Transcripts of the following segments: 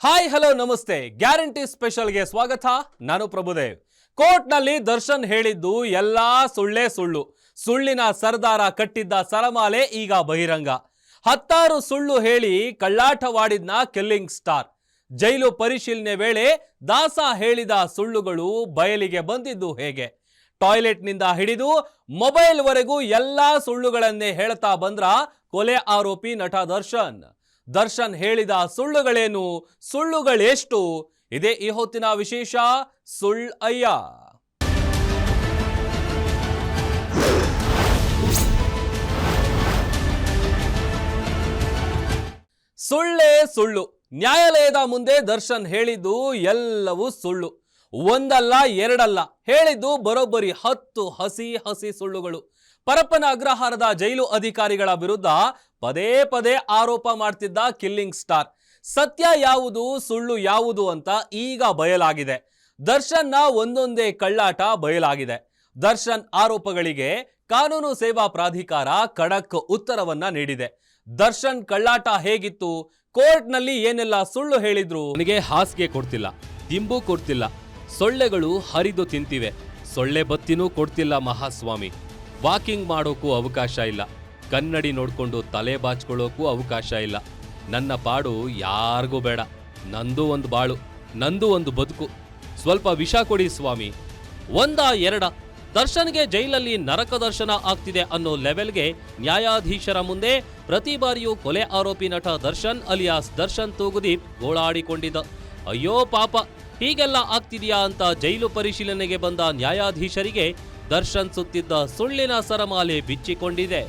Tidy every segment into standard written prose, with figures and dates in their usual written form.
Hi hello ನಮಸ್ತೆ. Guarantee ಸ್ಪೆಷಲ್ಗೆ ಸ್ವಾಗತ. ನಾನು ಪ್ರಭುದೇವ್. ಕೋರ್ಟ್ನಲ್ಲಿ ದರ್ಶನ್ ಹೇಳಿದ್ದು ಎಲ್ಲಾ ಸುಳ್ಳೇ ಸುಳ್ಳು. ಸುಳ್ಳಿನ ಸರ್ದಾರ ಕಟ್ಟಿದ್ದ ಸರಮಾಲೆ ಈಗ ಬಹಿರಂಗ. 16 ಸುಳ್ಳು ಹೇಳಿ ಕಳ್ಳಾಟವಾಡಿದ್ನ ಕಿಲ್ಲಿಂಗ್ ಸ್ಟಾರ್. ಜೈಲು ಪರಿಶೀಲನೆ ವೇಳೆ ದಾಸ ಹೇಳಿದ ಸುಳ್ಳುಗಳು ಬಯಲಿಗೆ ಬಂದಿದ್ದು ಹೇಗೆ? ಟಾಯ್ಲೆಟ್ನಿಂದ ಹಿಡಿದು ಮೊಬೈಲ್ ವರೆಗೂ ಎಲ್ಲಾ ಸುಳ್ಳುಗಳನ್ನೇ ಹೇಳ್ತಾ ಬಂದ್ರ ಕೊಲೆ ಆರೋಪಿ ನಟ ದರ್ಶನ್. ದರ್ಶನ್ ಹೇಳಿದ ಸುಳ್ಳುಗಳೇನು, ಸುಳ್ಳುಗಳೆಷ್ಟು? ಇದೇ ಈ ಹೊತ್ತಿನ ವಿಶೇಷ ಸುಳ್ಳಯ್ಯ. ಸುಳ್ಳೇ ಸುಳ್ಳು. ನ್ಯಾಯಾಲಯದ ಮುಂದೆ ದರ್ಶನ್ ಹೇಳಿದ್ದು ಎಲ್ಲವೂ ಸುಳ್ಳು. ಒಂದಲ್ಲ ಎರಡಲ್ಲ, ಹೇಳಿದ್ದು ಬರೋಬ್ಬರಿ 10 ಹಸಿ ಸುಳ್ಳುಗಳು. ಪರಪ್ಪನ ಅಗ್ರಹಾರದ ಜೈಲು ಅಧಿಕಾರಿಗಳ ವಿರುದ್ಧ ಪದೇ ಪದೇ ಆರೋಪ ಮಾಡ್ತಿದ್ದ ಕಿಲ್ಲಿಂಗ್ ಸ್ಟಾರ್. ಸತ್ಯ ಯಾವುದು, ಸುಳ್ಳು ಯಾವುದು ಅಂತ ಈಗ ಬಯಲಾಗಿದೆ. ದರ್ಶನ್ನ ಒಂದೊಂದೇ ಕಳ್ಳಾಟ ಬಯಲಾಗಿದೆ. ದರ್ಶನ್ ಆರೋಪಗಳಿಗೆ ಕಾನೂನು ಸೇವಾ ಪ್ರಾಧಿಕಾರ ಖಡಕ್ ಉತ್ತರವನ್ನ ನೀಡಿದೆ. ದರ್ಶನ್ ಕಳ್ಳಾಟ ಹೇಗಿತ್ತು, ಕೋರ್ಟ್ನಲ್ಲಿ ಏನೆಲ್ಲ ಸುಳ್ಳು ಹೇಳಿದ್ರು? ನನಗೆ ಹಾಸಿಗೆ ಕೊಡ್ತಿಲ್ಲ, ದಿಂಬು ಕೊಡ್ತಿಲ್ಲ, ಸೊಳ್ಳೆಗಳು ಹರಿದು ತಿಂತಿವೆ, ಸೊಳ್ಳೆ ಬತ್ತಿನೂ ಕೊಡ್ತಿಲ್ಲ ಮಹಾಸ್ವಾಮಿ, ವಾಕಿಂಗ್ ಮಾಡೋಕ್ಕೂ ಅವಕಾಶ ಇಲ್ಲ, ಕನ್ನಡಿ ನೋಡ್ಕೊಂಡು ತಲೆ ಬಾಚ್ಕೊಳ್ಳೋಕ್ಕೂ ಅವಕಾಶ ಇಲ್ಲ. ನನ್ನ ಪಾಡು ಯಾರಿಗೂ ಬೇಡ, ನಂದು ಒಂದು ಬಾಳು, ನಂದು ಒಂದು ಬದುಕು, ಸ್ವಲ್ಪ ವಿಷ ಕೊಡಿ ಸ್ವಾಮಿ. ಒಂದ ಎರಡ, ದರ್ಶನ್ಗೆ ಜೈಲಲ್ಲಿ ನರಕ ದರ್ಶನ ಆಗ್ತಿದೆ ಅನ್ನೋ ಲೆವೆಲ್ಗೆ ನ್ಯಾಯಾಧೀಶರ ಮುಂದೆ ಪ್ರತಿ ಬಾರಿಯೂ ಕೊಲೆ ಆರೋಪಿ ನಟ ದರ್ಶನ್ ಅಲಿಯಾಸ್ ದರ್ಶನ್ ತೂಗುದೀಪ್ ಗೋಳಾಡಿಕೊಂಡಿದ್ದ. ಅಯ್ಯೋ ಪಾಪ, ಹೀಗೆಲ್ಲ ಆಗ್ತಿದೆಯಾ ಅಂತ ಜೈಲು ಪರಿಶೀಲನೆಗೆ ಬಂದ ನ್ಯಾಯಾಧೀಶರಿಗೆ ದರ್ಶನ್ ಸುತ್ತಿದ್ದ ಸುಳ್ಳಿನ ಸರಮಾಲೆ ಬಿಚ್ಚಿಕೊಂಡಿದೆ.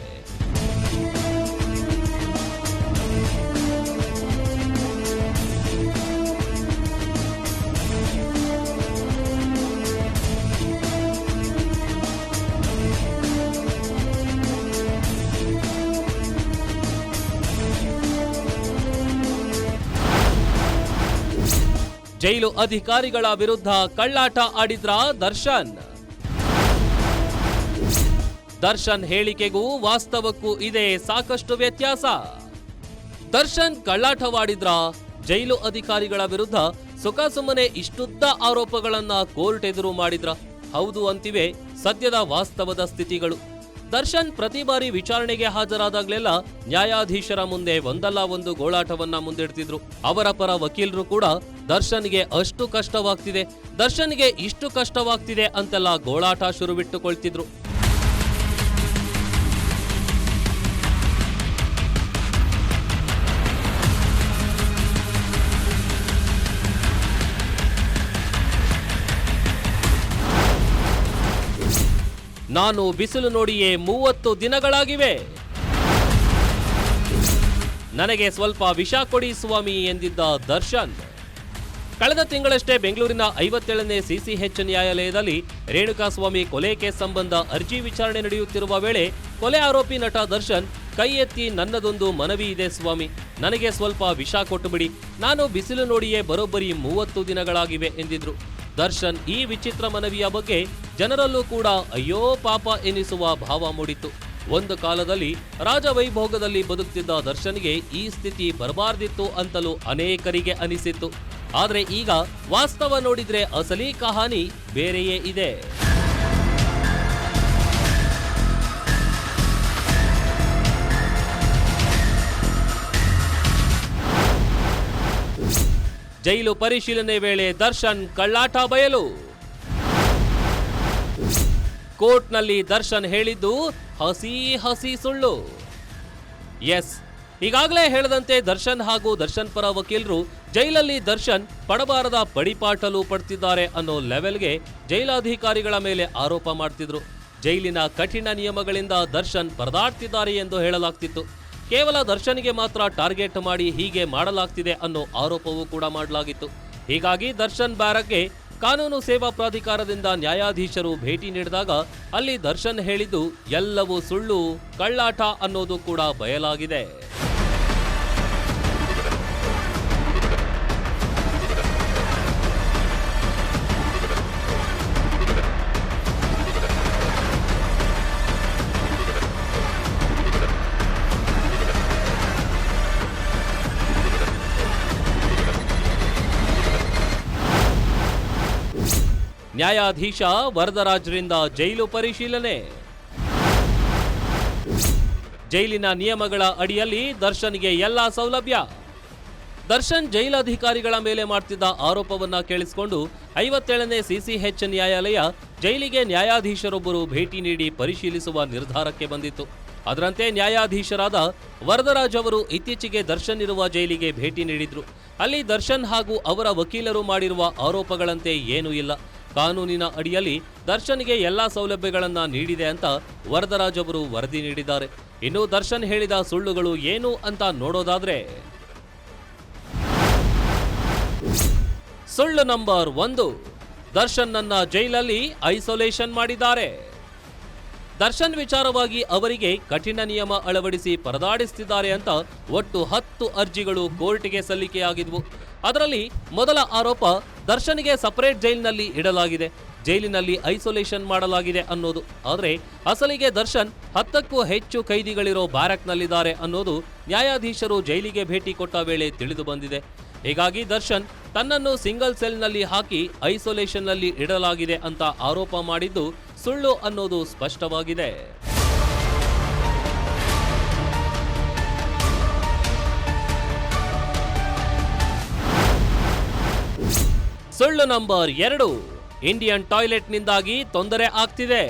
ಜೈಲು ಅಧಿಕಾರಿಗಳ ವಿರುದ್ಧ ಕಳ್ಳಾಟ ಆಡಿದ್ರ ದರ್ಶನ್. ದರ್ಶನ್ ಹೇಳಿಕೆಗೂ ವಾಸ್ತವಕ್ಕೂ ಇದೆ ಸಾಕಷ್ಟು ವ್ಯತ್ಯಾಸ. ದರ್ಶನ್ ಕಳ್ಳಾಟವಾಡಿದ್ರ? ಜೈಲು ಅಧಿಕಾರಿಗಳ ವಿರುದ್ಧ ಸುಖಸುಮ್ಮನೆ ಇಷ್ಟುದ್ದ ಆರೋಪಗಳನ್ನ ಕೋರ್ಟ್ ಎದುರು ಮಾಡಿದ್ರ? ಹೌದು ಅಂತಿವೆ ಸದ್ಯದ ವಾಸ್ತವದ ಸ್ಥಿತಿಗಳು. ದರ್ಶನ್ ಪ್ರತಿ ಬಾರಿ ವಿಚಾರಣೆಗೆ ಹಾಜರಾದಾಗ್ಲೆಲ್ಲ ನ್ಯಾಯಾಧೀಶರ ಮುಂದೆ ಒಂದಲ್ಲ ಒಂದು ಗೋಳಾಟವನ್ನ ಮುಂದಿಡ್ತಿದ್ರು. ಅವರ ಪರ ವಕೀಲರು ಕೂಡ ದರ್ಶನ್ಗೆ ಅಷ್ಟು ಕಷ್ಟವಾಗ್ತಿದೆ, ದರ್ಶನ್ಗೆ ಇಷ್ಟು ಕಷ್ಟವಾಗ್ತಿದೆ ಅಂತೆಲ್ಲ ಗೋಳಾಟ ಶುರುವಿಟ್ಟುಕೊಳ್ತಿದ್ರು. ನಾನು ಬಿಸಿಲು ನೋಡಿಯೇ 30 ದಿನಗಳಾಗಿವೆ, ನನಗೆ ಸ್ವಲ್ಪ ವಿಷ ಕೊಡಿ ಸ್ವಾಮಿ ಎಂದಿದ್ದ ದರ್ಶನ್. ಕಳೆದ ತಿಂಗಳಷ್ಟೇ ಬೆಂಗಳೂರಿನ 57ನೇ ಸಿಸಿಎಚ್ ನ್ಯಾಯಾಲಯದಲ್ಲಿ ರೇಣುಕಾಸ್ವಾಮಿ ಕೊಲೆ ಕೇಸ್ ಸಂಬಂಧ ಅರ್ಜಿ ವಿಚಾರಣೆ ನಡೆಯುತ್ತಿರುವ ವೇಳೆ ಕೊಲೆ ಆರೋಪಿ ನಟ ದರ್ಶನ್ ಕೈ ಎತ್ತಿ ನನ್ನದೊಂದು ಮನವಿ ಇದೆ ಸ್ವಾಮಿ, ನನಗೆ ಸ್ವಲ್ಪ ವಿಷ ಕೊಟ್ಟುಬಿಡಿ, ನಾನು ಬಿಸಿಲು ನೋಡಿಯೇ ಬರೋಬ್ಬರಿ 30 ದಿನಗಳಾಗಿವೆ ಎಂದಿದ್ರು. ದರ್ಶನ್ ಈ ವಿಚಿತ್ರ ಮನವಿಯ ಬಗ್ಗೆ ಜನರಲ್ಲೂ ಕೂಡ ಅಯ್ಯೋ ಪಾಪ ಎನಿಸುವ ಭಾವ ಮೂಡಿತ್ತು. ಒಂದು ಕಾಲದಲ್ಲಿ ರಾಜವೈಭೋಗದಲ್ಲಿ ಬದುಕ್ತಿದ್ದ ದರ್ಶನ್ಗೆ ಈ ಸ್ಥಿತಿ ಬರಬಾರ್ದಿತ್ತು ಅಂತಲೂ ಅನೇಕರಿಗೆ ಅನಿಸಿತ್ತು. ಆದ್ರೆ ಈಗ ವಾಸ್ತವ ನೋಡಿದ್ರೆ ಅಸಲಿ ಕಹಾನಿ ಬೇರೆಯೇ ಇದೆ. ಜೈಲು ಪರಿಶೀಲನೆ ವೇಳೆ ದರ್ಶನ್ ಕಳ್ಳಾಟ ಬಯಲು. ಕೋರ್ಟ್ನಲ್ಲಿ ದರ್ಶನ್ ಹೇಳಿದ್ದು ಹಸಿ ಸುಳ್ಳು. ಎಸ್, ಈಗಾಗಲೇ ಹೇಳದಂತೆ ದರ್ಶನ್ ಹಾಗೂ ದರ್ಶನ್ ಪರ ವಕೀಲರು ಜೈಲಲ್ಲಿ ದರ್ಶನ್ ಪಡಬಾರದ ಪಡಿಪಾಟಲು ಪಡ್ತಿದ್ದಾರೆ ಅನ್ನೋ ಲೆವೆಲ್ಗೆ ಜೈಲಾಧಿಕಾರಿಗಳ ಮೇಲೆ ಆರೋಪ ಮಾಡ್ತಿದ್ರು. ಜೈಲಿನ ಕಠಿಣ ನಿಯಮಗಳಿಂದ ದರ್ಶನ್ ಪರದಾಡ್ತಿದ್ದಾರೆ ಎಂದು ಹೇಳಲಾಗ್ತಿತ್ತು. ಕೇವಲ ದರ್ಶನ್ಗೆ ಮಾತ್ರ ಟಾರ್ಗೆಟ್ ಮಾಡಿ ಹೀಗೆ ಮಾಡಲಾಗ್ತಿದೆ ಅನ್ನೋ ಆರೋಪವೂ ಕೂಡ ಮಾಡಲಾಗಿತ್ತು. ಹೀಗಾಗಿ ದರ್ಶನ್ ಬ್ಯಾರಕ್ಗೆ ಕಾನೂನು ಸೇವಾ ಪ್ರಾಧಿಕಾರದಿಂದ ನ್ಯಾಯಾಧೀಶರು ಭೇಟಿ ನೀಡಿದಾಗ ಅಲ್ಲಿ ದರ್ಶನ್ ಹೇಳಿದ್ದು ಎಲ್ಲವೂ ಸುಳ್ಳು, ಕಳ್ಳಾಟ ಅನ್ನೋದು ಕೂಡ ಬಯಲಾಗಿದೆ. ನ್ಯಾಯಾಧೀಶ ವರದರಾಜ್ರಿಂದ ಜೈಲು ಪರಿಶೀಲನೆ. ಜೈಲಿನ ನಿಯಮಗಳ ಅಡಿಯಲ್ಲಿ ದರ್ಶನ್ಗೆ ಎಲ್ಲಾ ಸೌಲಭ್ಯ. ದರ್ಶನ್ ಜೈಲಾಧಿಕಾರಿಗಳ ಮೇಲೆ ಮಾಡ್ತಿದ್ದ ಆರೋಪವನ್ನ ಕೇಳಿಸಿಕೊಂಡು 57ನೇ ಸಿಸಿಎಚ್ ನ್ಯಾಯಾಲಯ ಜೈಲಿಗೆ ನ್ಯಾಯಾಧೀಶರೊಬ್ಬರು ಭೇಟಿ ನೀಡಿ ಪರಿಶೀಲಿಸುವ ನಿರ್ಧಾರಕ್ಕೆ ಬಂದಿತ್ತು. ಅದರಂತೆ ನ್ಯಾಯಾಧೀಶರಾದ ವರದರಾಜ್ ಅವರು ಇತ್ತೀಚೆಗೆ ದರ್ಶನ್ ಇರುವ ಜೈಲಿಗೆ ಭೇಟಿ ನೀಡಿದ್ರು. ಅಲ್ಲಿ ದರ್ಶನ್ ಹಾಗೂ ಅವರ ವಕೀಲರು ಮಾಡಿರುವ ಆರೋಪಗಳಂತೆ ಏನೂ ಇಲ್ಲ. ಕಾನೂನಿನ ಅಡಿಯಲ್ಲಿ ದರ್ಶನ್ಗೆ ಎಲ್ಲಾ ಸೌಲಭ್ಯಗಳನ್ನ ನೀಡಿದೆ ಅಂತ ವರದರಾಜ್ ಅವರು ವರದಿ ನೀಡಿದ್ದಾರೆ. ಇನ್ನು ದರ್ಶನ್ ಹೇಳಿದ ಸುಳ್ಳುಗಳು ಏನು ಅಂತ ನೋಡೋದಾದ್ರೆ, ಸುಳ್ಳು ನಂಬರ್ 1, ದರ್ಶನ್ ನನ್ನ ಜೈಲಲ್ಲಿ ಐಸೋಲೇಷನ್ ಮಾಡಿದ್ದಾರೆ. ದರ್ಶನ್ ವಿಚಾರವಾಗಿ ಅವರಿಗೆ ಕಠಿಣ ನಿಯಮ ಅಳವಡಿಸಿ ಪರದಾಡಿಸುತ್ತಿದ್ದಾರೆ ಅಂತ ಒಟ್ಟು 10 ಅರ್ಜಿಗಳು ಕೋರ್ಟ್ಗೆ ಸಲ್ಲಿಕೆಯಾಗಿದ್ವು. ಅದರಲ್ಲಿ ಮೊದಲ ಆರೋಪ ದರ್ಶನ್ಗೆ ಸಪರೇಟ್ ಜೈಲಿನಲ್ಲಿ ಇಡಲಾಗಿದೆ, ಜೈಲಿನಲ್ಲಿ ಐಸೋಲೇಷನ್ ಮಾಡಲಾಗಿದೆ ಅನ್ನೋದು. ಆದರೆ ಅಸಲಿಗೆ ದರ್ಶನ್ 10ಕ್ಕೂ ಹೆಚ್ಚು ಕೈದಿಗಳಿರೋ ಬ್ಯಾರಕ್ನಲ್ಲಿದ್ದಾರೆ ಅನ್ನೋದು ನ್ಯಾಯಾಧೀಶರು ಜೈಲಿಗೆ ಭೇಟಿ ಕೊಟ್ಟ ವೇಳೆ ತಿಳಿದು ಬಂದಿದೆ. ಹೀಗಾಗಿ ದರ್ಶನ್ ತನ್ನನ್ನು ಸಿಂಗಲ್ ಸೆಲ್ನಲ್ಲಿ ಹಾಕಿ ಐಸೋಲೇಷನ್ನಲ್ಲಿ ಇಡಲಾಗಿದೆ ಅಂತ ಆರೋಪ ಮಾಡಿದ್ದು ಸುಳ್ಳು ಅನ್ನೋದು ಸ್ಪಷ್ಟವಾಗಿದೆ. ಸುಳ್ಳು ನಂಬರ್ 2, ಇಂಡಿಯನ್ ಟಾಯ್ಲೆಟ್ನಿಂದಾಗಿ ತೊಂದರೆ ಆಗ್ತಿದೆ.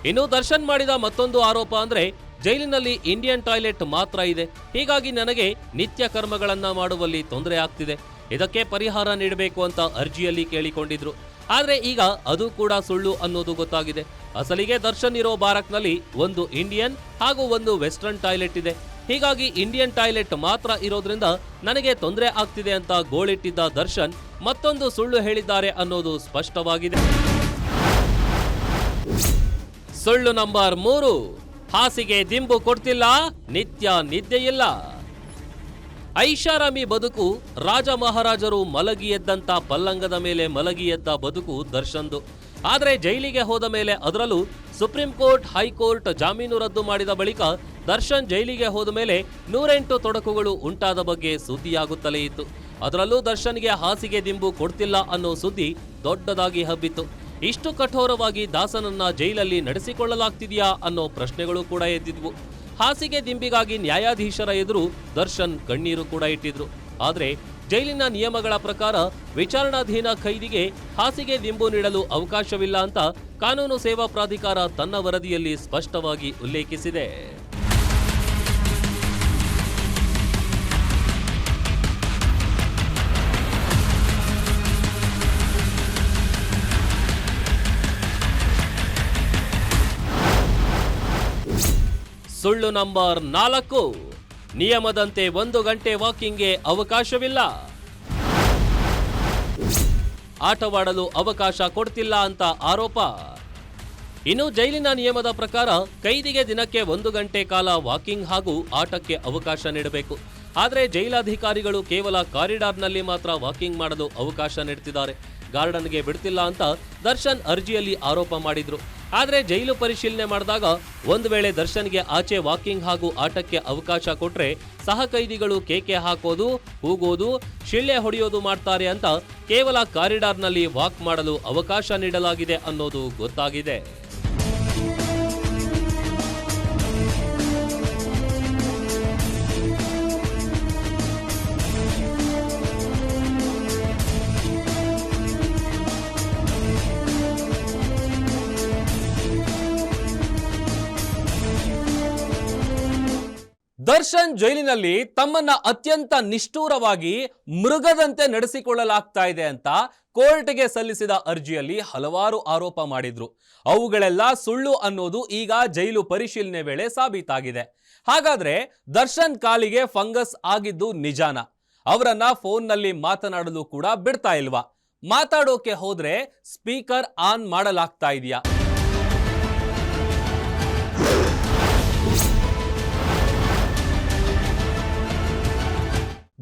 ಇನ್ನು ದರ್ಶನ್ ಮಾಡಿದ ಮತ್ತೊಂದು ಆರೋಪ ಅಂದ್ರೆ, ಜೈಲಿನಲ್ಲಿ ಇಂಡಿಯನ್ ಟಾಯ್ಲೆಟ್ ಮಾತ್ರ ಇದೆ, ಹೀಗಾಗಿ ನನಗೆ ನಿತ್ಯ ಕರ್ಮಗಳನ್ನ ಮಾಡುವಲ್ಲಿ ತೊಂದರೆ ಆಗ್ತಿದೆ, ಇದಕ್ಕೆ ಪರಿಹಾರ ನೀಡಬೇಕು ಅಂತ ಅರ್ಜಿಯಲ್ಲಿ ಕೇಳಿಕೊಂಡಿದ್ರು. ಆದ್ರೆ ಈಗ ಅದು ಕೂಡ ಸುಳ್ಳು ಅನ್ನೋದು ಗೊತ್ತಾಗಿದೆ. ಅಸಲಿಗೆ ದರ್ಶನ್ ಇರೋ ಬಾರಕ್ನಲ್ಲಿ ಒಂದು ಇಂಡಿಯನ್ ಹಾಗೂ ಒಂದು ವೆಸ್ಟರ್ನ್ ಟಾಯ್ಲೆಟ್ ಇದೆ, ಹೀಗಾಗಿ ಇಂಡಿಯನ್ ಟಾಯ್ಲೆಟ್ ಮಾತ್ರ ಇರೋದ್ರಿಂದ ನನಗೆ ತೊಂದರೆ ಆಗ್ತಿದೆ ಅಂತ ಗೋಳಿಟ್ಟಿದ್ದ ದರ್ಶನ್ ಮತ್ತೊಂದು ಸುಳ್ಳು ಹೇಳಿದ್ದಾರೆ ಅನ್ನೋದು ಸ್ಪಷ್ಟವಾಗಿದೆ. ಸುಳ್ಳು ನಂಬರ್ 3, ಹಾಸಿಗೆ ದಿಂಬು ಕೊಡ್ತಿಲ್ಲ, ನಿತ್ಯ ನಿದ್ದೆಯಿಲ್ಲ. ಐಷಾರಾಮಿ ಬದುಕು, ರಾಜ ಮಹಾರಾಜರು ಮಲಗಿ ಎದ್ದಂತ ಪಲ್ಲಂಗದ ಮೇಲೆ ಮಲಗಿ ಎದ್ದ ಬದುಕು ದರ್ಶನ್ದು. ಆದರೆ ಜೈಲಿಗೆ ಹೋದ ಮೇಲೆ, ಅದರಲ್ಲೂ ಸುಪ್ರೀಂ ಕೋರ್ಟ್, ಹೈಕೋರ್ಟ್ ಜಾಮೀನು ರದ್ದು ಮಾಡಿದ ಬಳಿಕ ದರ್ಶನ್ ಜೈಲಿಗೆ ಹೋದ ಮೇಲೆ 108 ತೊಡಕುಗಳು ಉಂಟಾದ ಬಗ್ಗೆ ಸುದ್ದಿಯಾಗುತ್ತಲೇ ಇತ್ತು. ಅದರಲ್ಲೂ ದರ್ಶನ್ಗೆ ಹಾಸಿಗೆ ದಿಂಬು ಕೊಡ್ತಿಲ್ಲ ಅನ್ನೋ ಸುದ್ದಿ ದೊಡ್ಡದಾಗಿ ಹಬ್ಬಿತ್ತು. ಇಷ್ಟು ಕಠೋರವಾಗಿ ದಾಸನನ್ನ ಜೈಲಲ್ಲಿ ನಡೆಸಿಕೊಳ್ಳಲಾಗ್ತಿದೆಯಾ ಅನ್ನೋ ಪ್ರಶ್ನೆಗಳು ಕೂಡ ಎದ್ದಿದ್ವು. ಹಾಸಿಗೆ ದಿಂಬಿಗಾಗಿ ನ್ಯಾಯಾಧೀಶರ ಎದುರು ದರ್ಶನ್ ಕಣ್ಣೀರು ಕೂಡ ಇಟ್ಟಿದ್ರು. ಆದ್ರೆ ಜೈಲಿನ ನಿಯಮಗಳ ಪ್ರಕಾರ ವಿಚಾರಣಾಧೀನ ಖೈದಿಗೆ ಹಾಸಿಗೆ ದಿಂಬು ನೀಡಲು ಅವಕಾಶವಿಲ್ಲ ಅಂತ ಕಾನೂನು ಸೇವಾ ಪ್ರಾಧಿಕಾರ ತನ್ನ ವರದಿಯಲ್ಲಿ ಸ್ಪಷ್ಟವಾಗಿ ಉಲ್ಲೇಖಿಸಿದೆ. ಸುಳ್ಳು ನಂಬರ್ 4, ನಿಯಮದಂತೆ 1 ಗಂಟೆ ವಾಕಿಂಗ್ಗೆ ಅವಕಾಶವಿಲ್ಲ. ಆಟವಾಡಲು ಅವಕಾಶ ಕೊಡ್ತಿಲ್ಲ ಅಂತ ಆರೋಪ. ಇನ್ನು ಜೈಲಿನ ನಿಯಮದ ಪ್ರಕಾರ ಕೈದಿಗೆ ದಿನಕ್ಕೆ 1 ಗಂಟೆ ಕಾಲ ವಾಕಿಂಗ್ ಹಾಗೂ ಆಟಕ್ಕೆ ಅವಕಾಶ ನೀಡಬೇಕು. ಆದರೆ ಜೈಲಾಧಿಕಾರಿಗಳು ಕೇವಲ ಕಾರಿಡಾರ್ನಲ್ಲಿ ಮಾತ್ರ ವಾಕಿಂಗ್ ಮಾಡಲು ಅವಕಾಶ ನೀಡುತ್ತಿದ್ದಾರೆ, ಗಾರ್ಡನ್ಗೆ ಬಿಡ್ತಿಲ್ಲ ಅಂತ ದರ್ಶನ್ ಅರ್ಜಿಯಲ್ಲಿ ಆರೋಪ ಮಾಡಿದ್ರು. ಆದರೆ ಜೈಲು ಪರಿಶೀಲನೆ ಮಾಡಿದಾಗ ಒಂದು ವೇಳೆ ದರ್ಶನ್ಗೆ ಆಚೆ ವಾಕಿಂಗ್ ಹಾಗೂ ಆಟಕ್ಕೆ ಅವಕಾಶ ಕೊಟ್ರೆ ಸಹ ಕೈದಿಗಳು ಕೇಕೆ ಹಾಕೋದು, ಕೂಗೋದು, ಶಿಳ್ಳೆ ಹೊಡೆಯೋದು ಮಾಡ್ತಾರೆ ಅಂತ ಕೇವಲ ಕಾರಿಡಾರ್ನಲ್ಲಿ ವಾಕ್ ಮಾಡಲು ಅವಕಾಶ ನೀಡಲಾಗಿದೆ ಅನ್ನೋದು ಗೊತ್ತಾಗಿದೆ. ದರ್ಶನ್ ಜೈಲಿನಲ್ಲಿ ತಮ್ಮನ್ನ ಅತ್ಯಂತ ನಿಷ್ಠೂರವಾಗಿ ಮೃಗದಂತೆ ನಡೆಸಿಕೊಳ್ಳಲಾಗ್ತಾ ಇದೆ ಅಂತ ಕೋರ್ಟ್ಗೆ ಸಲ್ಲಿಸಿದ ಅರ್ಜಿಯಲ್ಲಿ ಹಲವಾರು ಆರೋಪ ಮಾಡಿದ್ರು. ಅವುಗಳೆಲ್ಲ ಸುಳ್ಳು ಅನ್ನೋದು ಈಗ ಜೈಲು ಪರಿಶೀಲನೆ ವೇಳೆ ಸಾಬೀತಾಗಿದೆ. ಹಾಗಾದ್ರೆ ದರ್ಶನ್ ಕಾಲಿಗೆ ಫಂಗಸ್ ಆಗಿದ್ದು ನಿಜಾನ? ಅವರನ್ನ ಫೋನ್ನಲ್ಲಿ ಮಾತನಾಡಲು ಕೂಡ ಬಿಡ್ತಾ ಇಲ್ವಾ? ಮಾತಾಡೋಕೆ ಹೋದ್ರೆ ಸ್ಪೀಕರ್ ಆನ್ ಮಾಡಲಾಗ್ತಾ ಇದೆಯಾ?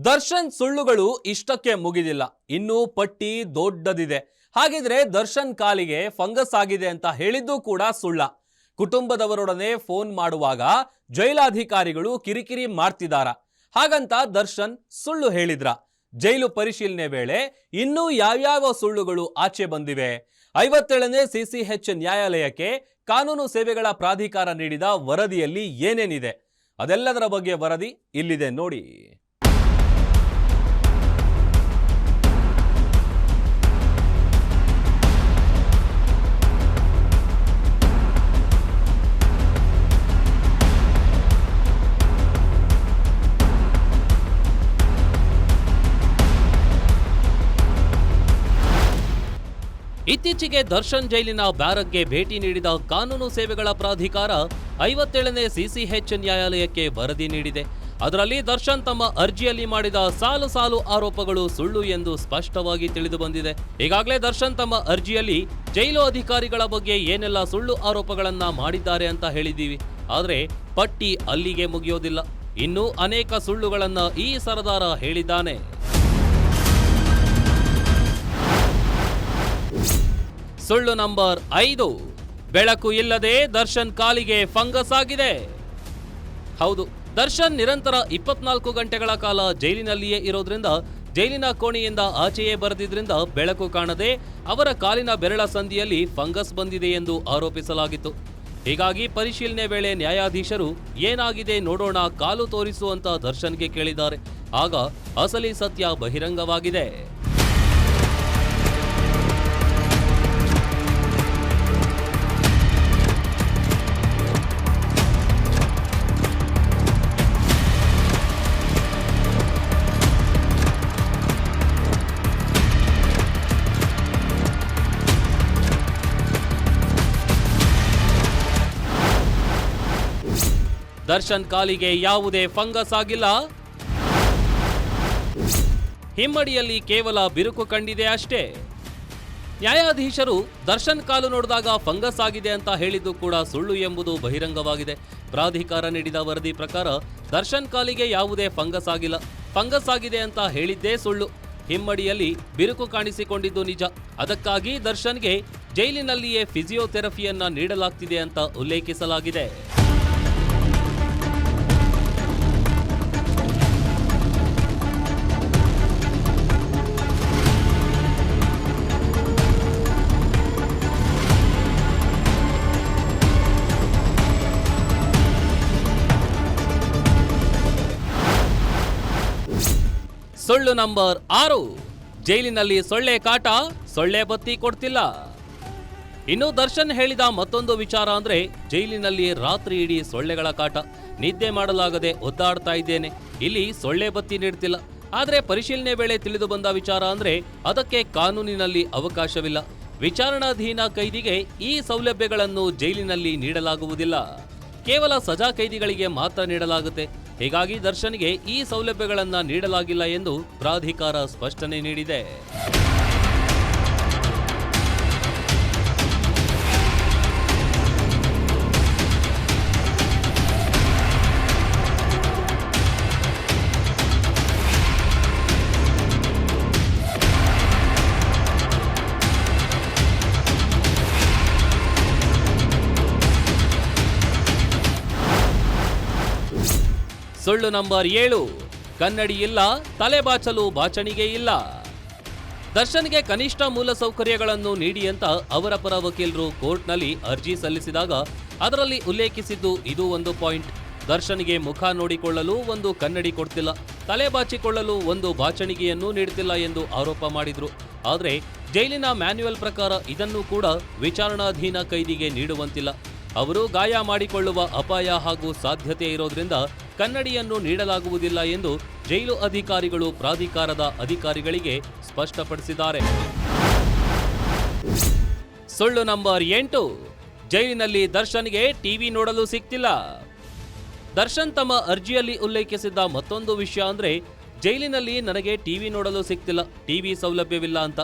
ದರ್ಶನ್ ಸುಳ್ಳುಗಳು ಇಷ್ಟಕ್ಕೆ ಮುಗಿದಿಲ್ಲ, ಇನ್ನೂ ಪಟ್ಟಿ ದೊಡ್ಡದಿದೆ. ಹಾಗಿದ್ರೆ ದರ್ಶನ್ ಕಾಲಿಗೆ ಫಂಗಸ್ ಆಗಿದೆ ಅಂತ ಹೇಳಿದ್ದು ಕೂಡ ಸುಳ್ಳ? ಕುಟುಂಬದವರೊಡನೆ ಫೋನ್ ಮಾಡುವಾಗ ಜೈಲಾಧಿಕಾರಿಗಳು ಕಿರಿಕಿರಿ ಮಾಡ್ತಿದಾರ, ಹಾಗಂತ ದರ್ಶನ್ ಸುಳ್ಳು ಹೇಳಿದ್ರ? ಜೈಲು ಪರಿಶೀಲನೆ ವೇಳೆ ಇನ್ನೂ ಯಾವ್ಯಾವ ಸುಳ್ಳುಗಳು ಆಚೆ ಬಂದಿವೆ? 57ನೇ ಸಿಸಿಎಚ್ ನ್ಯಾಯಾಲಯಕ್ಕೆ ಕಾನೂನು ಸೇವೆಗಳ ಪ್ರಾಧಿಕಾರ ನೀಡಿದ ವರದಿಯಲ್ಲಿ ಏನೇನಿದೆ? ಅದೆಲ್ಲದರ ಬಗ್ಗೆ ವರದಿ ಇಲ್ಲಿದೆ ನೋಡಿ. ಇತ್ತೀಚೆಗೆ ದರ್ಶನ್ ಜೈಲಿನ ಬ್ಯಾರಕ್ಗೆ ಭೇಟಿ ನೀಡಿದ ಕಾನೂನು ಸೇವೆಗಳ ಪ್ರಾಧಿಕಾರ 57ನೇ ಸಿಸಿಎಚ್ ನ್ಯಾಯಾಲಯಕ್ಕೆ ವರದಿ ನೀಡಿದೆ. ಅದರಲ್ಲಿ ದರ್ಶನ್ ತಮ್ಮ ಅರ್ಜಿಯಲ್ಲಿ ಮಾಡಿದ ಸಾಲು ಸಾಲು ಆರೋಪಗಳು ಸುಳ್ಳು ಎಂದು ಸ್ಪಷ್ಟವಾಗಿ ತಿಳಿದು ಬಂದಿದೆ. ಈಗಾಗಲೇ ದರ್ಶನ್ ತಮ್ಮ ಅರ್ಜಿಯಲ್ಲಿ ಜೈಲು ಅಧಿಕಾರಿಗಳ ಬಗ್ಗೆ ಏನೆಲ್ಲ ಸುಳ್ಳು ಆರೋಪಗಳನ್ನ ಮಾಡಿದ್ದಾರೆ ಅಂತ ಹೇಳಿದ್ದೀವಿ. ಆದರೆ ಪಟ್ಟಿ ಅಲ್ಲಿಗೆ ಮುಗಿಯೋದಿಲ್ಲ. ಇನ್ನೂ ಅನೇಕ ಸುಳ್ಳುಗಳನ್ನ ಈ ಸರದಾರ ಹೇಳಿದ್ದಾನೆ. ಸುಳ್ಳು ನಂಬರ್ 5. ಬೆಳಕು ಇಲ್ಲದೆ ದರ್ಶನ್ ಕಾಲಿಗೆ ಫಂಗಸ್ ಆಗಿದೆ. ಹೌದು, ದರ್ಶನ್ ನಿರಂತರ 24 ಗಂಟೆಗಳ ಕಾಲ ಜೈಲಿನಲ್ಲಿಯೇ ಇರೋದ್ರಿಂದ ಜೈಲಿನ ಕೋಣೆಯಿಂದ ಆಚೆಯೇ ಬರೆದಿದ್ರಿಂದ ಬೆಳಕು ಕಾಣದೆ ಅವರ ಕಾಲಿನ ಬೆರಳ ಸಂದಿಯಲ್ಲಿ ಫಂಗಸ್ ಬಂದಿದೆ ಎಂದು ಆರೋಪಿಸಲಾಗಿತ್ತು. ಹೀಗಾಗಿ ಪರಿಶೀಲನೆ ವೇಳೆ ನ್ಯಾಯಾಧೀಶರು ಏನಾಗಿದೆ ನೋಡೋಣ, ಕಾಲು ತೋರಿಸು ಅಂತ ದರ್ಶನ್ಗೆ ಕೇಳಿದ್ದಾರೆ. ಆಗ ಅಸಲಿ ಸತ್ಯ ಬಹಿರಂಗವಾಗಿದೆ. ದರ್ಶನ್ ಕಾಲಿಗೆ ಯಾವುದೇ ಫಂಗಸ್ ಆಗಿಲ್ಲ. ಹಿಮ್ಮಡಿಯಲ್ಲಿ ಕೇವಲ ಬಿರುಕು ಕಂಡಿದೆ ಅಷ್ಟೇ. ನ್ಯಾಯಾಧೀಶರು ದರ್ಶನ್ ಕಾಲು ನೋಡಿದಾಗ ಫಂಗಸ್ ಆಗಿದೆ ಅಂತ ಹೇಳಿದ್ದು ಕೂಡ ಸುಳ್ಳು ಎಂಬುದು ಬಹಿರಂಗವಾಗಿದೆ. ಪ್ರಾಧಿಕಾರ ನೀಡಿದ ವರದಿ ಪ್ರಕಾರ ದರ್ಶನ್ ಕಾಲಿಗೆ ಯಾವುದೇ ಫಂಗಸ್ ಆಗಿಲ್ಲ. ಫಂಗಸ್ ಆಗಿದೆ ಅಂತ ಹೇಳಿದ್ದೇ ಸುಳ್ಳು. ಹಿಮ್ಮಡಿಯಲ್ಲಿ ಬಿರುಕು ಕಾಣಿಸಿಕೊಂಡಿದ್ದು ನಿಜ. ಅದಕ್ಕಾಗಿ ದರ್ಶನ್ಗೆ ಜೈಲಿನಲ್ಲಿಯೇ ಫಿಸಿಯೋಥೆರಪಿಯನ್ನ ನೀಡಲಾಗ್ತಿದೆ ಅಂತ ಉಲ್ಲೇಖಿಸಲಾಗಿದೆ. ಸುಳ್ಳು ನಂಬರ್ 6. ಜೈಲಿನಲ್ಲಿ ಸೊಳ್ಳೆ ಕಾಟ, ಸೊಳ್ಳೆ ಬತ್ತಿ ಕೊಡ್ತಿಲ್ಲ. ಇನ್ನು ದರ್ಶನ್ ಹೇಳಿದ ಮತ್ತೊಂದು ವಿಚಾರ ಅಂದ್ರೆ ಜೈಲಿನಲ್ಲಿ ರಾತ್ರಿ ಇಡೀ ಸೊಳ್ಳೆಗಳ ಕಾಟ. ನಿದ್ದೆ ಮಾಡಲಾಗದೆ ಒದ್ದಾಡ್ತಾ ಇದ್ದೇನೆ, ಇಲ್ಲಿ ಸೊಳ್ಳೆ ಬತ್ತಿ ನೀಡ್ತಿಲ್ಲ. ಆದ್ರೆ ಪರಿಶೀಲನೆ ವೇಳೆ ತಿಳಿದು ಬಂದ ವಿಚಾರ ಅಂದ್ರೆ ಅದಕ್ಕೆ ಕಾನೂನಿನಲ್ಲಿ ಅವಕಾಶವಿಲ್ಲ. ವಿಚಾರಣಾಧೀನ ಕೈದಿಗೆ ಈ ಸೌಲಭ್ಯಗಳನ್ನು ಜೈಲಿನಲ್ಲಿ ನೀಡಲಾಗುವುದಿಲ್ಲ. ಕೇವಲ ಸಜಾ ಕೈದಿಗಳಿಗೆ ಮಾತ್ರ ನೀಡಲಾಗುತ್ತೆ. ಹೀಗಾಗಿ ದರ್ಶನ್ಗೆ ಈ ಸೌಲಭ್ಯಗಳನ್ನ ನೀಡಲಾಗಿಲ್ಲ ಎಂದು ಪ್ರಾಧಿಕಾರ ಸ್ಪಷ್ಟನೆ ನೀಡಿದೆ. ಸುಳ್ಳು ನಂಬರ್ 7. ಕನ್ನಡಿ ಇಲ್ಲ, ತಲೆ ಬಾಚಲು ಬಾಚಣಿಗೆ ಇಲ್ಲ. ದರ್ಶನ್ಗೆ ಕನಿಷ್ಠ ಮೂಲಸೌಕರ್ಯಗಳನ್ನು ನೀಡಿ ಅಂತ ಅವರ ಪರ ವಕೀಲರು ಕೋರ್ಟ್ನಲ್ಲಿ ಅರ್ಜಿ ಸಲ್ಲಿಸಿದಾಗ ಅದರಲ್ಲಿ ಉಲ್ಲೇಖಿಸಿದ್ದು ಇದು ಒಂದು ಪಾಯಿಂಟ್. ದರ್ಶನ್ಗೆ ಮುಖ ನೋಡಿಕೊಳ್ಳಲು ಒಂದು ಕನ್ನಡಿ ಕೊಡ್ತಿಲ್ಲ, ತಲೆ ಬಾಚಿಕೊಳ್ಳಲು ಒಂದು ಬಾಚಣಿಗೆಯನ್ನು ನೀಡುತ್ತಿಲ್ಲ ಎಂದು ಆರೋಪ ಮಾಡಿದ್ರು. ಆದರೆ ಜೈಲಿನ ಮ್ಯಾನ್ಯುಯಲ್ ಪ್ರಕಾರ ಇದನ್ನು ಕೂಡ ವಿಚಾರಣಾಧೀನ ಕೈದಿಗೆ ನೀಡುವಂತಿಲ್ಲ. ಅವರು ಗಾಯ ಮಾಡಿಕೊಳ್ಳುವ ಅಪಾಯ ಹಾಗೂ ಸಾಧ್ಯತೆ ಇರೋದ್ರಿಂದ ಕನ್ನಡಿಯನ್ನು ನೀಡಲಾಗುವುದಿಲ್ಲ ಎಂದು ಜೈಲು ಅಧಿಕಾರಿಗಳು ಪ್ರಾಧಿಕಾರದ ಅಧಿಕಾರಿಗಳಿಗೆ ಸ್ಪಷ್ಟಪಡಿಸಿದ್ದಾರೆ. ಸುಳ್ಳು ನಂಬರ್ 8. ಜೈಲಿನಲ್ಲಿ ದರ್ಶನ್ಗೆ ಟಿವಿ ನೋಡಲು ಸಿಗ್ತಿಲ್ಲ. ದರ್ಶನ್ ತಮ್ಮ ಅರ್ಜಿಯಲ್ಲಿ ಉಲ್ಲೇಖಿಸಿದ್ದ ಮತ್ತೊಂದು ವಿಷಯ ಅಂದ್ರೆ ಜೈಲಿನಲ್ಲಿ ನನಗೆ ಟಿವಿ ನೋಡಲು ಸಿಗ್ತಿಲ್ಲ, ಟಿವಿ ಸೌಲಭ್ಯವಿಲ್ಲ ಅಂತ.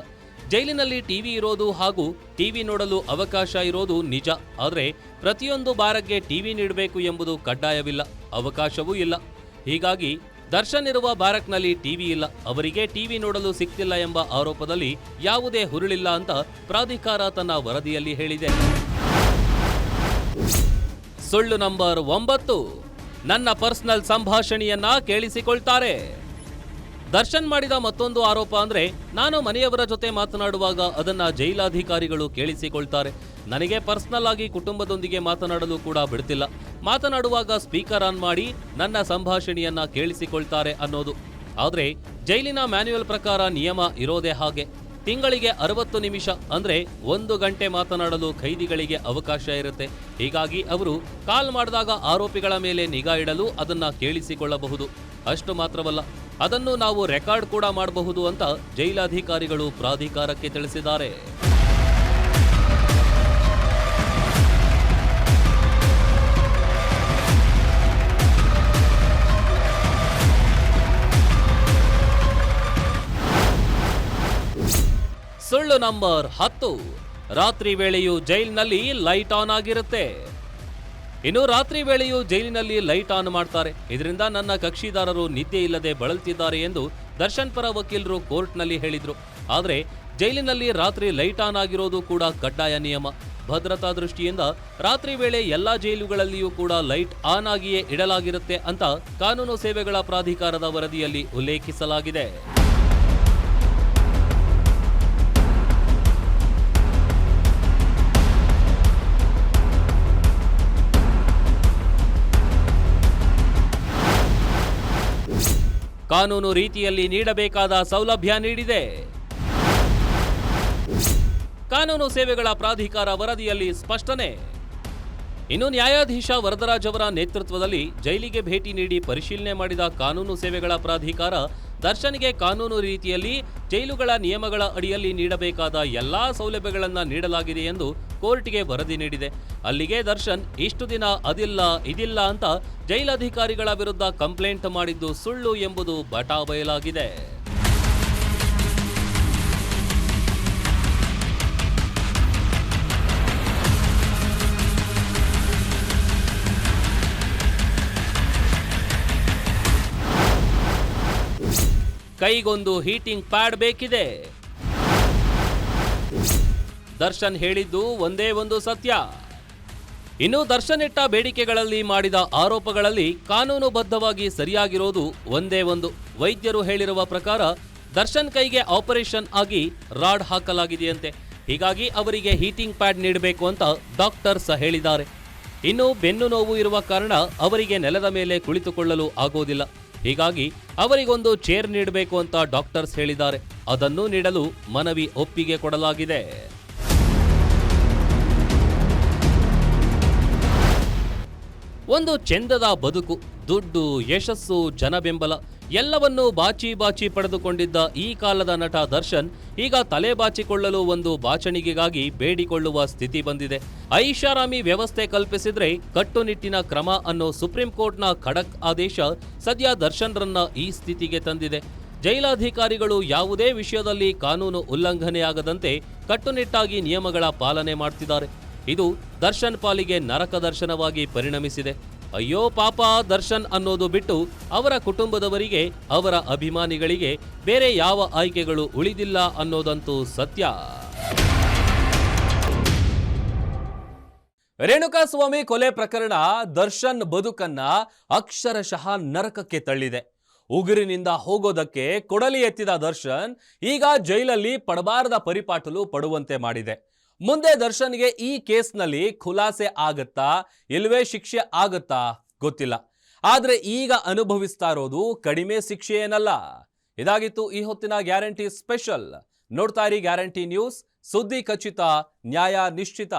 ಜೈಲಿನಲ್ಲಿ ಟಿವಿ ಇರೋದು ಹಾಗೂ ಟಿವಿ ನೋಡಲು ಅವಕಾಶ ಇರೋದು ನಿಜ. ಆದರೆ ಪ್ರತಿಯೊಂದು ಬಾರಕ್ಕೆ ಟಿವಿ ನೀಡಬೇಕು ಎಂಬುದು ಕಡ್ಡಾಯವಿಲ್ಲ, ಅವಕಾಶವೂ ಇಲ್ಲ. ಹೀಗಾಗಿ ದರ್ಶನ್ ಇರುವ ಬ್ಯಾರಕ್ನಲ್ಲಿ ಟಿವಿ ಇಲ್ಲ, ಅವರಿಗೆ ಟಿವಿ ನೋಡಲು ಸಿಗ್ತಿಲ್ಲ ಎಂಬ ಆರೋಪದಲ್ಲಿ ಯಾವುದೇ ಹುರುಳಿಲ್ಲ ಅಂತ ಪ್ರಾಧಿಕಾರ ತನ್ನ ವರದಿಯಲ್ಲಿ ಹೇಳಿದೆ. ಸುಳ್ಳು ನಂಬರ್ 9. ನನ್ನ ಪರ್ಸನಲ್ ಸಂಭಾಷಣೆಯನ್ನ ಕೇಳಿಸಿಕೊಳ್ತಾರೆ. ದರ್ಶನ್ ಮಾಡಿದ ಮತ್ತೊಂದು ಆರೋಪ ಅಂದ್ರೆ, ನಾನು ಮನೆಯವರ ಜೊತೆ ಮಾತನಾಡುವಾಗ ಅದನ್ನ ಜೈಲಾಧಿಕಾರಿಗಳು ಕೇಳಿಸಿಕೊಳ್ತಾರೆ. ನನಗೆ ಪರ್ಸನಲ್ ಆಗಿ ಕುಟುಂಬದೊಂದಿಗೆ ಮಾತನಾಡಲು ಕೂಡ ಬಿಡ್ತಿಲ್ಲ. ಮಾತನಾಡುವಾಗ ಸ್ಪೀಕರ್ ಆನ್ ಮಾಡಿ ನನ್ನ ಸಂಭಾಷಣೆಯನ್ನ ಕೇಳಿಸಿಕೊಳ್ತಾರೆ ಅನ್ನೋದು. ಆದ್ರೆ ಜೈಲಿನ ಮ್ಯಾನ್ಯುಯಲ್ ಪ್ರಕಾರ ನಿಯಮ ಇರೋದೇ ಹಾಗೆ. ತಿಂಗಳಿಗೆ 60 ನಿಮಿಷ ಅಂದ್ರೆ 1 ಗಂಟೆ ಮಾತನಾಡಲು ಖೈದಿಗಳಿಗೆ ಅವಕಾಶ ಇರುತ್ತೆ. ಹೀಗಾಗಿ ಅವರು ಕಾಲ್ ಮಾಡಿದಾಗ ಆರೋಪಿಗಳ ಮೇಲೆ ನಿಗಾ ಇಡಲು ಅದನ್ನ ಕೇಳಿಸಿಕೊಳ್ಳಬಹುದು. ಅಷ್ಟು ಮಾತ್ರವಲ್ಲ, ಅದನ್ನು ನಾವು ರೆಕಾರ್ಡ್ ಕೂಡ ಮಾಡಬಹುದು ಅಂತ ಜೈಲಾಧಿಕಾರಿಗಳು ಪ್ರಾಧಿಕಾರಕ್ಕೆ ತಿಳಿಸಿದ್ದಾರೆ. ಸುಳ್ಳು ನಂಬರ್ 10. ರಾತ್ರಿ ವೇಳೆಯೂ ಜೈಲಿನಲ್ಲಿ ಲೈಟ್ ಆನ್ ಆಗಿರುತ್ತೆ. ಇನ್ನು ರಾತ್ರಿ ವೇಳೆಯೂ ಜೈಲಿನಲ್ಲಿ ಲೈಟ್ ಆನ್ ಮಾಡ್ತಾರೆ. ಇದರಿಂದ ನನ್ನ ಕಕ್ಷಿದಾರರು ನಿದ್ದೆ ಇಲ್ಲದೆ ಬಳಲ್ತಿದ್ದಾರೆ ಎಂದು ದರ್ಶನ್ ಪರ ವಕೀಲರು ಕೋರ್ಟ್ನಲ್ಲಿ ಹೇಳಿದ್ರು. ಆದರೆ ಜೈಲಿನಲ್ಲಿ ರಾತ್ರಿ ಲೈಟ್ ಆನ್ ಆಗಿರೋದು ಕೂಡ ಕಡ್ಡಾಯ ನಿಯಮ. ಭದ್ರತಾ ದೃಷ್ಟಿಯಿಂದ ರಾತ್ರಿ ವೇಳೆ ಎಲ್ಲಾ ಜೈಲುಗಳಲ್ಲಿಯೂ ಕೂಡ ಲೈಟ್ ಆನ್ ಆಗಿಯೇ ಇಡಲಾಗಿರುತ್ತೆ ಅಂತ ಕಾನೂನು ಸೇವೆಗಳ ಪ್ರಾಧಿಕಾರದ ವರದಿಯಲ್ಲಿ ಉಲ್ಲೇಖಿಸಲಾಗಿದೆ. ಕಾನೂನು ರೀತಿಯಲ್ಲಿ ನೀಡಬೇಕಾದ ಸೌಲಭ್ಯ ನೀಡಿದೆ. ಕಾನೂನು ಸೇವೆಗಳ ಪ್ರಾಧಿಕಾರ ವರದಿಯಲ್ಲಿ ಸ್ಪಷ್ಟನೆ. ಇನ್ನು ನ್ಯಾಯಾಧೀಶ ವರದರಾಜ್ ಅವರ ನೇತೃತ್ವದಲ್ಲಿ ಜೈಲಿಗೆ ಭೇಟಿ ನೀಡಿ ಪರಿಶೀಲನೆ ಮಾಡಿದ ಕಾನೂನು ಸೇವೆಗಳ ಪ್ರಾಧಿಕಾರ ದರ್ಶನ್ಗೆ ಕಾನೂನು ರೀತಿಯಲ್ಲಿ ಜೈಲುಗಳ ನಿಯಮಗಳ ಅಡಿಯಲ್ಲಿ ನೀಡಬೇಕಾದ ಎಲ್ಲಾ ಸೌಲಭ್ಯಗಳನ್ನು ನೀಡಲಾಗಿದೆ ಎಂದು ಕೋರ್ಟ್ಗೆ ವರದಿ ನೀಡಿದೆ. ಅಲ್ಲಿಗೆ ದರ್ಶನ್ ಇಷ್ಟು ದಿನ ಅದಿಲ್ಲ ಇದಿಲ್ಲ ಅಂತ ಜೈಲಧಿಕಾರಿಗಳ ವಿರುದ್ಧ ಕಂಪ್ಲೇಂಟ್ ಮಾಡಿದ್ದು ಸುಳ್ಳು ಎಂಬುದು ಬಟಾಬಯಲಾಗಿದೆ. ಕೈಗೊಂದು ಹೀಟಿಂಗ್ ಪ್ಯಾಡ್ ಬೇಕಿದೆ. ದರ್ಶನ್ ಹೇಳಿದ್ದು ಒಂದೇ ಒಂದು ಸತ್ಯ. ಇನ್ನು ದರ್ಶನ್ ಇಟ್ಟ ಬೇಡಿಕೆಗಳಲ್ಲಿ ಮಾಡಿದ ಆರೋಪಗಳಲ್ಲಿ ಕಾನೂನುಬದ್ಧವಾಗಿ ಸರಿಯಾಗಿರೋದು ಒಂದೇ ಒಂದು. ವೈದ್ಯರು ಹೇಳಿರುವ ಪ್ರಕಾರ ದರ್ಶನ್ ಕೈಗೆ ಆಪರೇಷನ್ ಆಗಿ ರಾಡ್ ಹಾಕಲಾಗಿದೆಯಂತೆ. ಹೀಗಾಗಿ ಅವರಿಗೆ ಹೀಟಿಂಗ್ ಪ್ಯಾಡ್ ನೀಡಬೇಕು ಅಂತ ಡಾಕ್ಟರ್ಸ್ ಹೇಳಿದ್ದಾರೆ. ಇನ್ನು ಬೆನ್ನು ನೋವು ಇರುವ ಕಾರಣ ಅವರಿಗೆ ನೆಲದ ಮೇಲೆ ಕುಳಿತುಕೊಳ್ಳಲು ಆಗೋದಿಲ್ಲ. ಹೀಗಾಗಿ ಅವರಿಗೊಂದು ಚೇರ್ ನೀಡಬೇಕು ಅಂತ ಡಾಕ್ಟರ್ಸ್ ಹೇಳಿದ್ದಾರೆ. ಅದನ್ನು ನೀಡಲು ಮನವಿ ಒಪ್ಪಿಗೆ ಕೊಡಲಾಗಿದೆ. ಒಂದು ಚೆಂದದ ಬದುಕು, ದುಡ್ಡು, ಯಶಸ್ಸು, ಜನಬೆಂಬಲ ಎಲ್ಲವನ್ನೂ ಬಾಚಿ ಬಾಚಿ ಪಡೆದುಕೊಂಡಿದ್ದ ಈ ಕಾಲದ ನಟ ದರ್ಶನ್ ಈಗ ತಲೆ ಬಾಚಿಕೊಳ್ಳಲು ಒಂದು ಬಾಚಣಿಗೆಗಾಗಿ ಬೇಡಿಕೊಳ್ಳುವ ಸ್ಥಿತಿ ಬಂದಿದೆ. ಐಷಾರಾಮಿ ವ್ಯವಸ್ಥೆ ಕಲ್ಪಿಸಿದ್ರೆ ಕಟ್ಟುನಿಟ್ಟಿನ ಕ್ರಮ ಅನ್ನೋ ಸುಪ್ರೀಂ ಕೋರ್ಟ್ನ ಖಡಕ್ ಆದೇಶ ಸದ್ಯ ದರ್ಶನ್ರನ್ನ ಈ ಸ್ಥಿತಿಗೆ ತಂದಿದೆ. ಜೈಲಾಧಿಕಾರಿಗಳು ಯಾವುದೇ ವಿಷಯದಲ್ಲಿ ಕಾನೂನು ಉಲ್ಲಂಘನೆಯಾಗದಂತೆ ಕಟ್ಟುನಿಟ್ಟಾಗಿ ನಿಯಮಗಳ ಪಾಲನೆ ಮಾಡ್ತಿದ್ದಾರೆ. ಇದು ದರ್ಶನ್ ಪಾಲಿಗೆ ನರಕ ದರ್ಶನವಾಗಿ ಪರಿಣಮಿಸಿದೆ. ಅಯ್ಯೋ ಪಾಪ ದರ್ಶನ್ ಅನ್ನೋದು ಬಿಟ್ಟು ಅವರ ಕುಟುಂಬದವರಿಗೆ, ಅವರ ಅಭಿಮಾನಿಗಳಿಗೆ ಬೇರೆ ಯಾವ ಆಯ್ಕೆಗಳು ಉಳಿದಿಲ್ಲ ಅನ್ನೋದಂತೂ ಸತ್ಯ. ರೇಣುಕಾಸ್ವಾಮಿ ಕೊಲೆ ಪ್ರಕರಣ ದರ್ಶನ್ ಬದುಕನ್ನ ಅಕ್ಷರಶಃ ನರಕಕ್ಕೆ ತಳ್ಳಿದೆ. ಉಗುರಿನಿಂದ ಹೋಗೋದಕ್ಕೆ ಕೊಡಲಿ ಎತ್ತಿದ ದರ್ಶನ್ ಈಗ ಜೈಲಲ್ಲಿ ಪಡಬಾರದ ಪರಿಪಾಟಲು ಪಡುವಂತೆ ಮಾಡಿದೆ. ಮುಂದೆ ದರ್ಶನ್ಗೆ ಈ ಕೇಸ್ನಲ್ಲಿ ಖುಲಾಸೆ ಆಗತ್ತಾ, ಇಲ್ವೇ ಶಿಕ್ಷೆ ಆಗತ್ತಾ ಗೊತ್ತಿಲ್ಲ. ಆದ್ರೆ ಈಗ ಅನುಭವಿಸ್ತಾ ಇರೋದು ಕಡಿಮೆ ಶಿಕ್ಷೆ ಏನಲ್ಲ. ಇದಾಗಿತ್ತು ಈ ಹೊತ್ತಿನ ಗ್ಯಾರಂಟಿ ಸ್ಪೆಷಲ್. ನೋಡ್ತಾ ಇರಿ ಗ್ಯಾರಂಟಿ ನ್ಯೂಸ್, ಸುದ್ದಿ ಖಚಿತ, ನ್ಯಾಯ ನಿಶ್ಚಿತ.